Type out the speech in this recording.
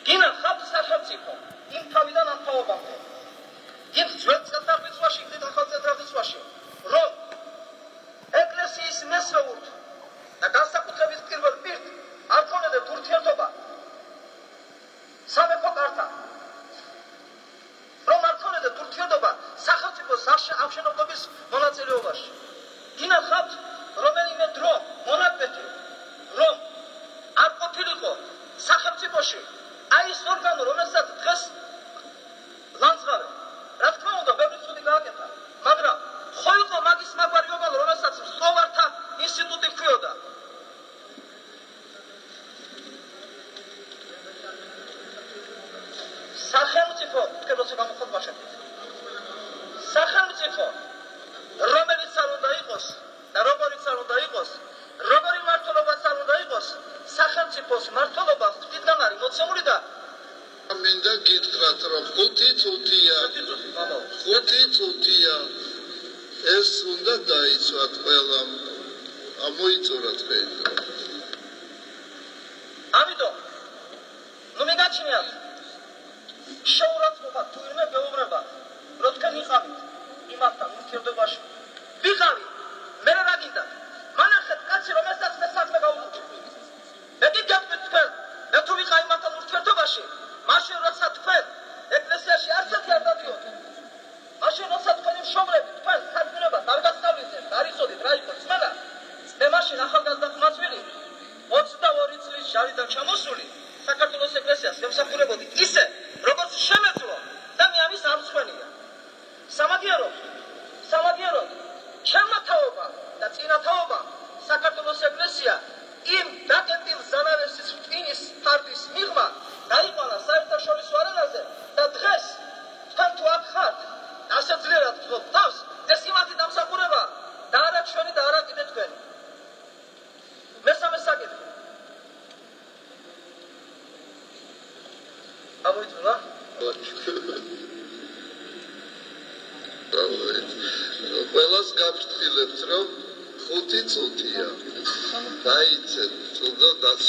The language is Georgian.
გინა ხალხ სახელმწიფო იმ თავიდან ამ თაობამდე იმ ძველ წელთაღრიცხვაში იქნით ახალ წელთაღრიცხვაში რომ ეკლესიის მესვეურთ და განსაკუთრებით პირველ პირთ არ ქონებდეთ ურთიერთობა სამეფო კართან რომ არ ქონებდეთ ურთიერთობა სახელმწიფოს აღშენებლობის მონაწილეობაში გინახავთ რომელიმე დრო მონაკვეთი რომ არ ყოფილიყო სახელმწიფოში აი ეს ორგანო რომელსაც დღეს ლანძღავენ რა თქმა უნდა ბევრი ცუდი გააკეთა მაგრამ ხო იყო მაგის მაგვარი ორგანო რომელსაც სწავლართა ინსტიტუტი ჰქვიოდა სახელმწიფო თქვენს გამოხატვა შეგვიძლია სახელმწიფო რომელიც არ უნდა იყოს და როგორიც არ უნდა იყოს როგორი მმართველობაც არ უნდა იყოს სახელმწიფოს მმართველობა ღვთისგან არის მოცემული და მინდა გითხრათ რომ 5 წუთია ეს უნდა დაიცვათ ყველამ ამოიწურათ ხეიდო ამიტომ ნუ მიგაჩნიათ შეურაცხყოფა თუ იმე გეუბნება რომ თქვენ იყავით იმასთან ურთიერთობაში ვიყავით მე რა გინდა მანახეთ კაცი რომელსაც მე საქმე გავუწევ მე გიგებთ თქვენ მე თუ ვიყავ იმასთან ურთიერთობაში მაშინ როცა თქვენ ეკლესიაში არცეთი არ დადიოთ მაშინ როცა თქვენი მშობლები თქვენ საქმიანობას არ გასწავლისდეთ არ იცოდით რა იყო სმენა მე მაშინ ახალგაზრდა ხმაცვილი 22 წლის ჟალიდან ჩამოსული საქართველოს ეკლესიას გემსახურებოდი ისე როგორც შემეძლო და მე ამის არ ვცხვენია სამაგიეროდ ჩემმა თაობამ და წინა თაობამ საქართველოს ეკლესია იმ დაკეტილ ზანავესის რკინის ფარდის მიღმა დაიყვანა საერთაშორისო არენაზე და დღეს თქვენ თუ აქ ხართ ასე ძლიერად გთხოვთ თავს ეს იმათი დამსახურება და არა ჩვენი და არა კიდე თქვენი მესამე საკითხი ამოიწურა ყველას გაფრთხილებთ რომ 5 წუთია დაიცეთ თუნდაც